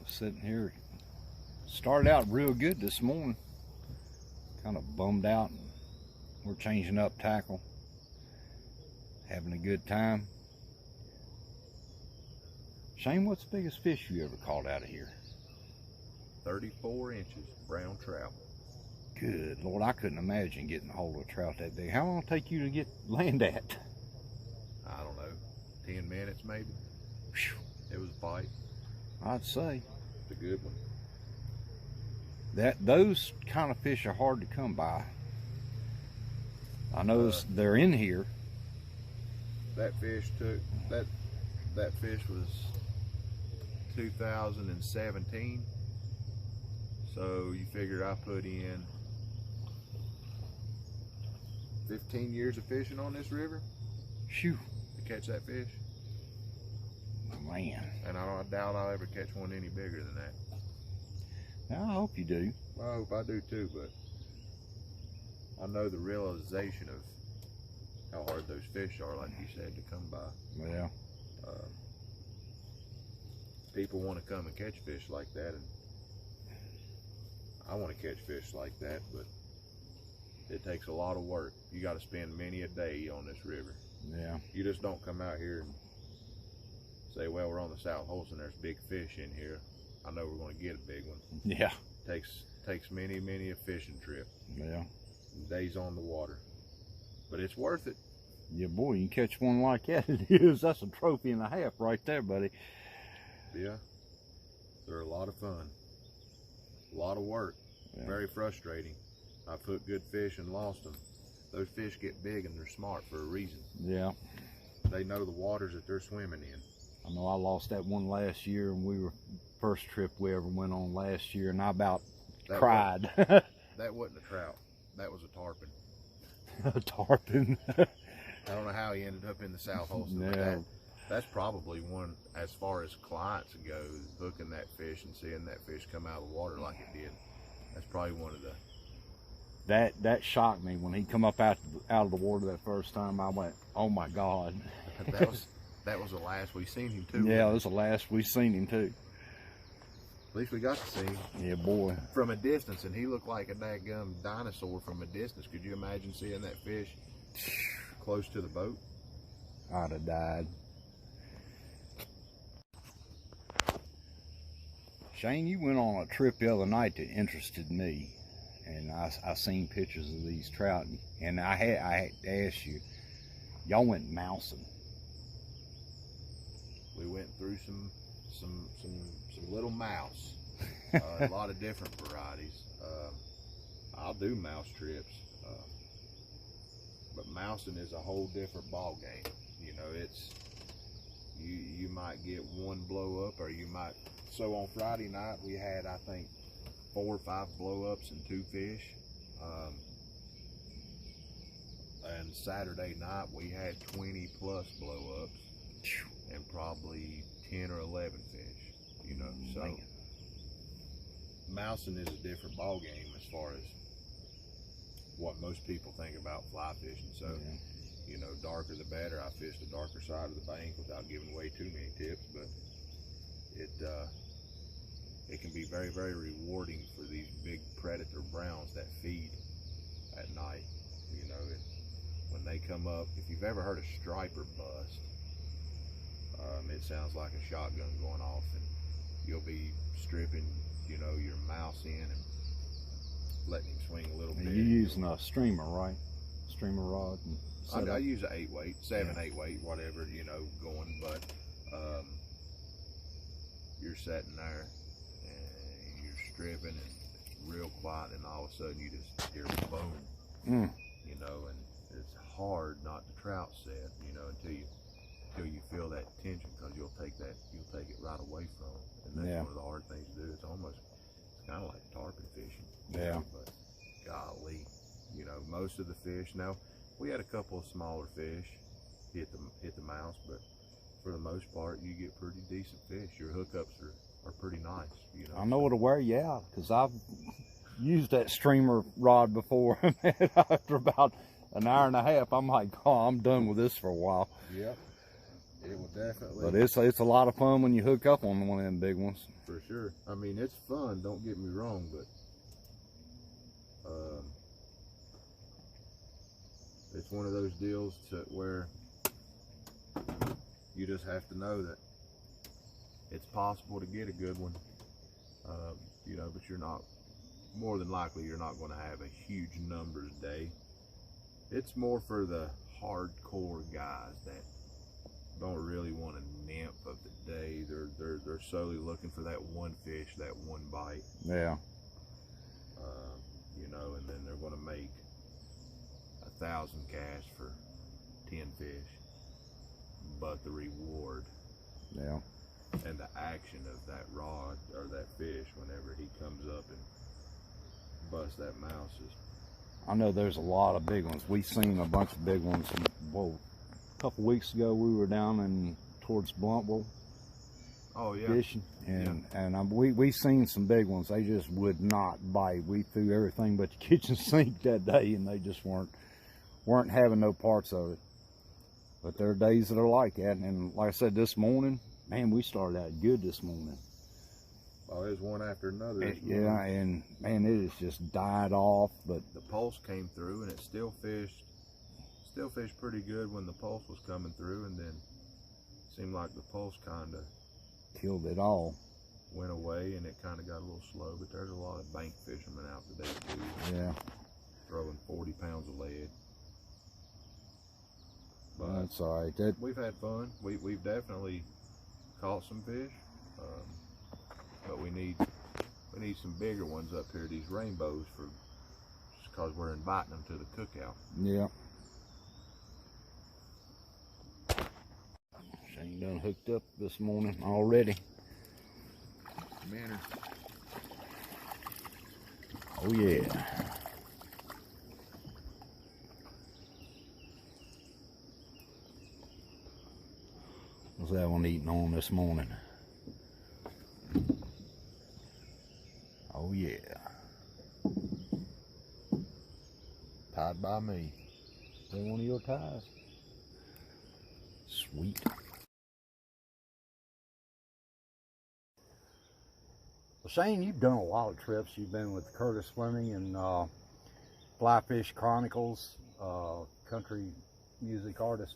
Sitting here, started out real good this morning. Kind of bummed out. We're changing up tackle, having a good time. Shane, what's the biggest fish you ever caught out of here? 34 inches, brown trout. Good Lord, I couldn't imagine getting a hold of a trout that big. How long did it take you to get land at? I don't know, 10 minutes maybe. Whew. It was a bite. I'd say. It's a good one. Those kind of fish are hard to come by. I know they're in here. That fish was 2017. So you figure I put in 15 years of fishing on this river. Phew. To catch that fish. Man. And I doubt I'll ever catch one any bigger than that. I hope you do. Well, I hope I do too, but I know the realization of how hard those fish are, like you said, to come by. Yeah. People want to come and catch fish like that, and I want to catch fish like that, but it takes a lot of work. You got to spend many a day on this river. Yeah. You just don't come out here and say, well, we're on the South Holston, there's big fish in here. I know we're going to get a big one. Yeah. Takes many a fishing trip. Yeah. Days on the water. But it's worth it. Yeah, boy, you can catch one like that. It is. That's a trophy and a half right there, buddy. Yeah. They're a lot of fun. A lot of work. Yeah. Very frustrating. I put good fish and lost them. Those fish get big and they're smart for a reason. Yeah. They know the waters that they're swimming in. I know I lost that one last year, and we were first trip we ever went on last year, and I about cried. That wasn't a trout. That was a tarpon. A tarpon. I don't know how he ended up in the South Holston. Yeah. That's probably one, as far as clients go, hooking that fish and seeing that fish come out of the water like it did. That's probably one of the. That shocked me when he come up out of the water that first time. I went, oh my God. That was the last we seen him too. Yeah, it was the last we seen him too. At least we got to see him. Yeah, boy. From a distance, and he looked like a dadgum dinosaur from a distance. Could you imagine seeing that fish close to the boat? I'd have died. Shane, you went on a trip the other night that interested me, and I seen pictures of these trout, and I had to ask you, y'all went mousing. We went through some little mouse, a lot of different varieties. I'll do mouse trips, but mousing is a whole different ball game. You know, it's you might get one blow up, or you might. So on Friday night we had, I think, 4 or 5 blow ups and 2 fish. And Saturday night we had 20 plus blow ups and probably 10 or 11 fish, you know. So mousing is a different ball game as far as what most people think about fly fishing. So yeah. You know, darker the better. I fished the darker side of the bank without giving away too many tips, but it can be very, very rewarding for these big predator browns that feed at night. You know, when they come up, if you've ever heard a striper bust, it sounds like a shotgun going off, and you'll be stripping, you know, your mouse in and letting him swing a little bit. You're using a streamer, right? Streamer rod. And I use an 8-weight, 7-8-weight, whatever, you know, going, but you're sitting there and you're stripping and it's real quiet, and all of a sudden you just hear boom, you know, and it's hard not to trout set, you know, until you feel that tension, because you'll take it right away from them, and that's one of the hard things to do. It's kind of like tarpon fishing. Yeah. But golly, you know, most of the fish. Now we had a couple of smaller fish hit the mouse, but for the most part, you get pretty decent fish. Your hookups are pretty nice. You know. I know it'll wear you out, because I've used that streamer rod before. After about an hour and a half, I'm like, oh, I'm done with this for a while. Yeah. It will definitely. But it's a lot of fun when you hook up on one of them big ones. For sure. I mean, it's fun. Don't get me wrong, but it's one of those deals where you just have to know that it's possible to get a good one. You know, but you're not. More than likely, you're not going to have a huge numbers day. It's more for the hardcore guys that don't really want a nymph of the day. They're solely looking for that one fish, that one bite. Yeah. You know, and then they're going to make 1,000 casts for 10 fish. But the reward, Yeah. and the action of that rod or that fish whenever he comes up and busts that mouse is. I know there's a lot of big ones. We've seen a bunch of big ones. Whoa. A couple weeks ago, we were down in towards Bluntwell Oh yeah. fishing, and we seen some big ones. They just would not bite. We threw everything but the kitchen sink that day, and they just weren't having no parts of it. But there are days that are like that, and like I said, this morning, man, we started out good this morning. Oh, there's one after another. Yeah, and man, it has just died off. But The pulse came through, and it still fished pretty good when the pulse was coming through, and then seemed like the pulse kind of killed it all. went away, and it kind of got a little slow. But there's a lot of bank fishermen out today too, Yeah, throwing 40 pounds of lead. But that's all right. That we've had fun. We've definitely caught some fish, but we need some bigger ones up here. These rainbows just because we're inviting them to the cookout. yeah. Shane done hooked up this morning already. Manner. Oh yeah. What's that one eating on this morning? Oh yeah. Tied by me. Is that one of your ties? Sweet. Well, Shane, you've done a lot of trips. You've been with Curtis Fleming and Fly Fish Chronicles, country music artist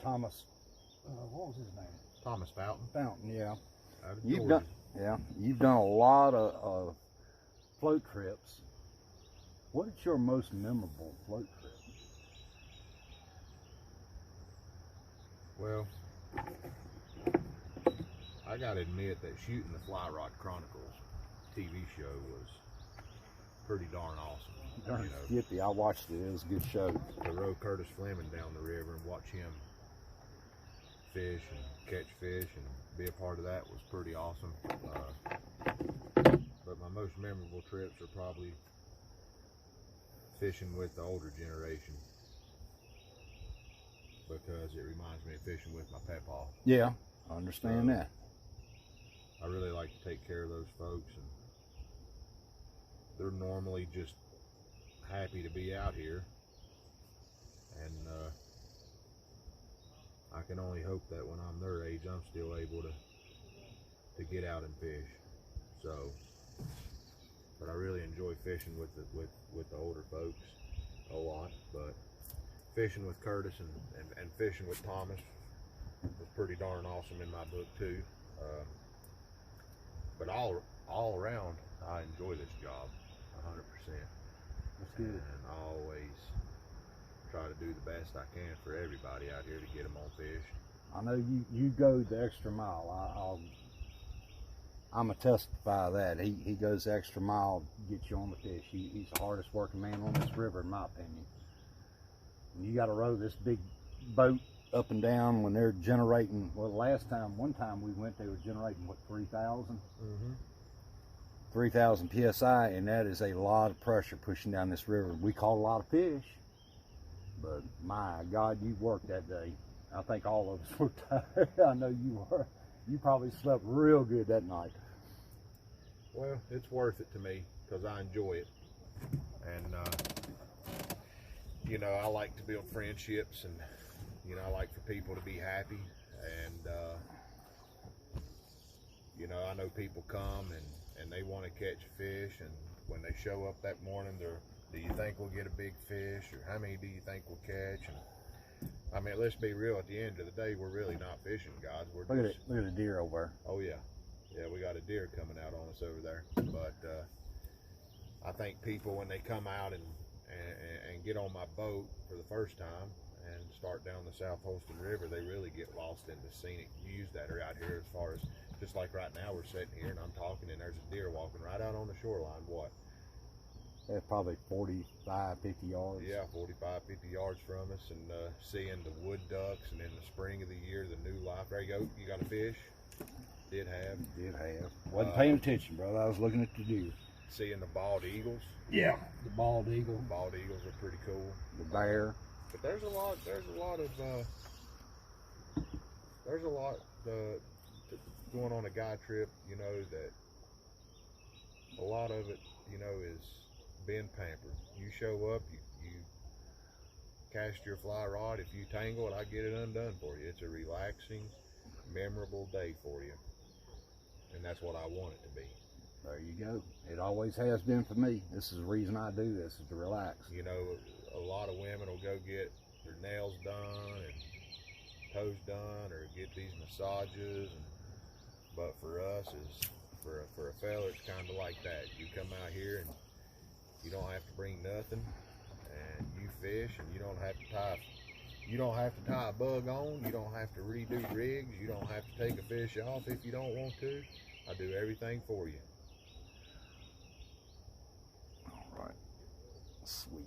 Thomas. What was his name? Thomas Fountain. Fountain, yeah. Out of You've Georgia. you've done a lot of float trips. What is your most memorable float trip? Well, I gotta admit that shooting the Fly Rod Chronicles TV show was pretty darn awesome. Darn You know, skippy, I watched it. It was a good show. to row Curtis Fleming down the river and watch him fish and catch fish and be a part of that was pretty awesome. But my most memorable trips are probably fishing with the older generation, because it reminds me of fishing with my papaw. Yeah, I understand that. I really like to take care of those folks, and they're normally just happy to be out here, and I can only hope that when I'm their age, I'm still able to get out and fish. So, but I really enjoy fishing with the older folks a lot. But fishing with Curtis and fishing with Thomas was pretty darn awesome in my book too. But all around, I enjoy this job 100%. That's good. And I always try to do the best I can for everybody out here to get them on fish. I know you go the extra mile. I'm a testify of that. He goes the extra mile to get you on the fish. He's the hardest working man on this river, in my opinion. And you got to row this big boat up and down when they're generating. Well, one time we went, they were generating what, 3,000? 3,000 psi, and that is a lot of pressure pushing down this river. We caught a lot of fish, but my God, you worked that day. I think all of us were tired. I know you were. You probably slept real good that night. Well, it's worth it to me because I enjoy it, and you know, I like to build friendships, and you know, I like for people to be happy, And you know, I know people come and they want to catch fish, and when they show up that morning, they're, do you think we'll get a big fish, or how many do you think we'll catch? And I mean, let's be real. At the end of the day, we're really not fishing gods. We're Look at just, it. Look at the deer over oh yeah, yeah, we got a deer coming out on us over there. But I think people, when they come out and get on my boat for the first time and start down the South Holston River, they really get lost in the scenic views that are out here. As far as, just like right now, we're sitting here and I'm talking, and there's a deer walking right out on the shoreline. What? That's probably 45, 50 yards. Yeah, 45, 50 yards from us, and seeing the wood ducks, and in the spring of the year, the new life. There you go. You got a fish? Did have. Did have. Wasn't paying attention, brother. I was looking at the deer. Seeing the bald eagles. Yeah, the bald eagle. Bald eagles are pretty cool. The bear. But there's a lot going on a guide trip, you know, that a lot of it, you know, is being pampered. You show up, you cast your fly rod. If you tangle it, I get it undone for you. It's a relaxing, memorable day for you. And that's what I want it to be. There you go. It always has been for me. This is the reason I do this, is to relax. You know, a lot of women will go get their nails done and toes done, or get these massages, but for us, is for a fella, it's kind of like that. You come out here and you don't have to bring nothing, and you fish, and you don't have to tie a bug on. You don't have to redo rigs. You don't have to take a fish off if you don't want to. I do everything for you. All right. Sweet.